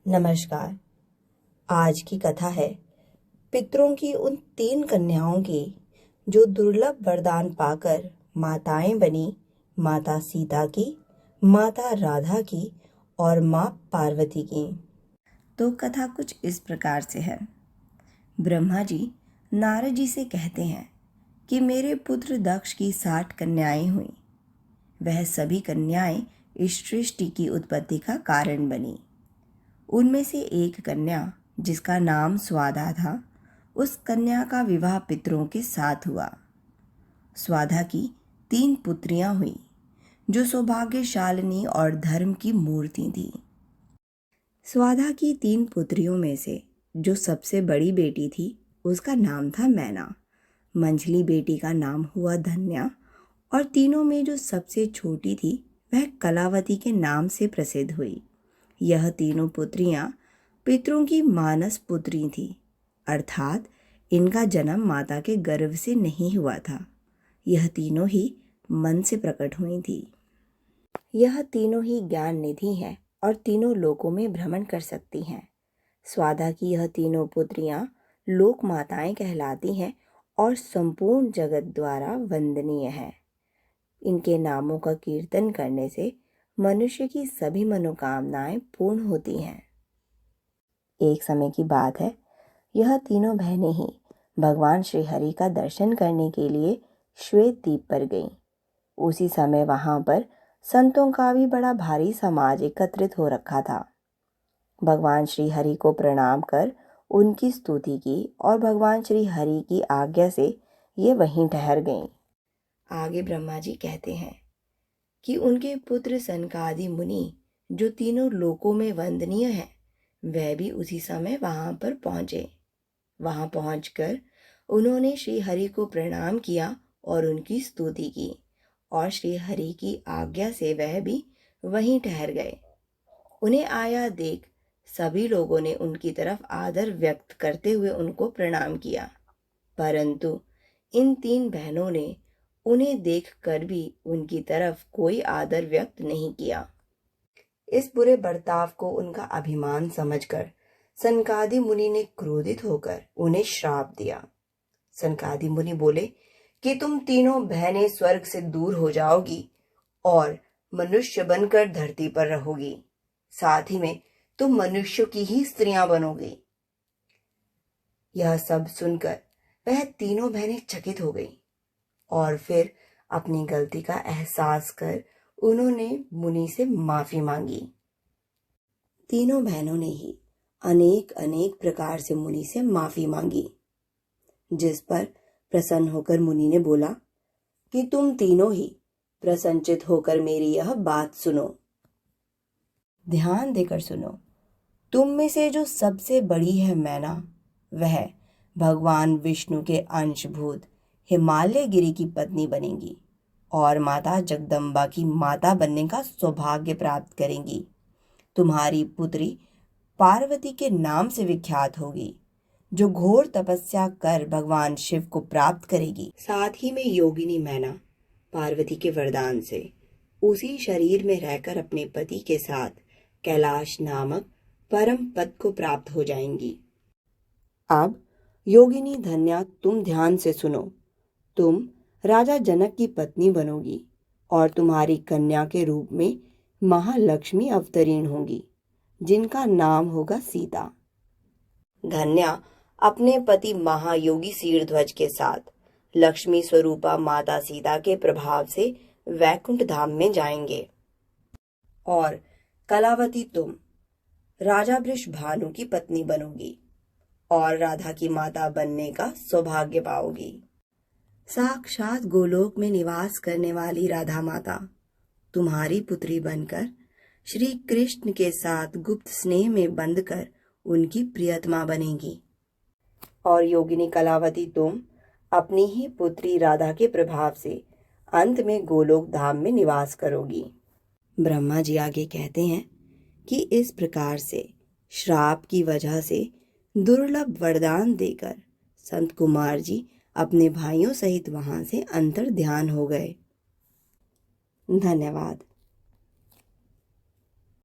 नमस्कार। आज की कथा है पितरों की उन 3 कन्याओं की जो दुर्लभ वरदान पाकर माताएं बनी, माता सीता की, माता राधा की और माँ पार्वती की। तो कथा कुछ इस प्रकार से है। ब्रह्मा जी नारद जी से कहते हैं कि मेरे पुत्र दक्ष की 60 कन्याएं हुई। वह सभी कन्याएं इस सृष्टि की उत्पत्ति का कारण बनी। उनमें से एक कन्या जिसका नाम स्वाधा था, उस कन्या का विवाह पितरों के साथ हुआ। स्वाधा की 3 पुत्रियां हुई जो सौभाग्यशालिनी और धर्म की मूर्ति थी। स्वाधा की 3 पुत्रियों में से जो सबसे बड़ी बेटी थी उसका नाम था मैना, मंझली बेटी का नाम हुआ धन्या और तीनों में जो सबसे छोटी थी वह कलावती के नाम से प्रसिद्ध हुई। यह तीनों पुत्रियां पितरों की मानस पुत्री थीं, अर्थात इनका जन्म माता के गर्भ से नहीं हुआ था। यह तीनों ही मन से प्रकट हुई थी। यह तीनों ही ज्ञान निधि हैं और तीनों लोकों में भ्रमण कर सकती हैं। स्वाधा की यह तीनों पुत्रियां लोक माताएं कहलाती हैं और संपूर्ण जगत द्वारा वंदनीय हैं। इनके नामों का कीर्तन करने से मनुष्य की सभी मनोकामनाएं पूर्ण होती हैं। एक समय की बात है, यह तीनों बहनें ही भगवान श्री हरि का दर्शन करने के लिए श्वेत द्वीप पर गईं। उसी समय वहां पर संतों का भी बड़ा भारी समाज एकत्रित हो रखा था। भगवान श्री हरि को प्रणाम कर उनकी स्तुति की और भगवान श्री हरि की आज्ञा से ये वहीं ठहर गईं। आगे ब्रह्मा जी कहते हैं कि उनके पुत्र सनकादि मुनि जो तीनों लोकों में वंदनीय हैं, वह भी उसी समय वहां पर पहुंचे। वहां पहुंचकर उन्होंने श्री हरि को प्रणाम किया और उनकी स्तुति की और श्री हरि की आज्ञा से वह भी वहीं ठहर गए। उन्हें आया देख सभी लोगों ने उनकी तरफ आदर व्यक्त करते हुए उनको प्रणाम किया, परंतु इन 3 बहनों ने उन्हें देखकर भी उनकी तरफ कोई आदर व्यक्त नहीं किया। इस बुरे बर्ताव को उनका अभिमान समझकर सनकादि मुनि ने क्रोधित होकर उन्हें श्राप दिया। सनकादि मुनि बोले कि तुम तीनों बहनें स्वर्ग से दूर हो जाओगी और मनुष्य बनकर धरती पर रहोगी, साथ ही में तुम मनुष्यों की ही स्त्रियां बनोगी। यह सब सुनकर वह तीनों बहनें चकित हो गईं और फिर अपनी गलती का एहसास कर उन्होंने मुनि से माफी मांगी। तीनों बहनों ने ही अनेक प्रकार से मुनि से माफी मांगी, जिस पर प्रसन्न होकर मुनि ने बोला कि तुम तीनों ही प्रसन्नचित होकर मेरी यह बात सुनो। ध्यान देकर सुनो। तुम में से जो सबसे बड़ी है मैना, वह भगवान विष्णु के अंशभूत हिमालय गिरी की पत्नी बनेगी और माता जगदम्बा की माता बनने का सौभाग्य प्राप्त करेंगी। तुम्हारी पुत्री पार्वती के नाम से विख्यात होगी, जो घोर तपस्या कर भगवान शिव को प्राप्त करेगी। साथ ही में योगिनी मैना पार्वती के वरदान से उसी शरीर में रहकर अपने पति के साथ कैलाश नामक परम पद को प्राप्त हो जाएंगी। अब योगिनी धन्या, तुम ध्यान से सुनो। तुम राजा जनक की पत्नी बनोगी और तुम्हारी कन्या के रूप में महालक्ष्मी अवतरीण होंगी, जिनका नाम होगा सीता। धन्या अपने पति महायोगी शीरध्वज के साथ लक्ष्मी स्वरूपा माता सीता के प्रभाव से वैकुंठ धाम में जाएंगे और कलावती तुम राजा वृषभानु की पत्नी बनोगी और राधा की माता बनने का सौभाग्य पाओगी। साक्षात गोलोक में निवास करने वाली राधा माता तुम्हारी पुत्री बनकर श्री कृष्ण के साथ गुप्त स्नेह में बंधकर उनकी प्रियतमा बनेगी और योगिनी कलावती तुम अपनी ही पुत्री राधा के प्रभाव से अंत में गोलोक धाम में निवास करोगी। ब्रह्मा जी आगे कहते हैं कि इस प्रकार से श्राप की वजह से दुर्लभ वरदान देकर संत कुमार जी अपने भाइयों सहित वहां से अंतर ध्यान हो गए। धन्यवाद।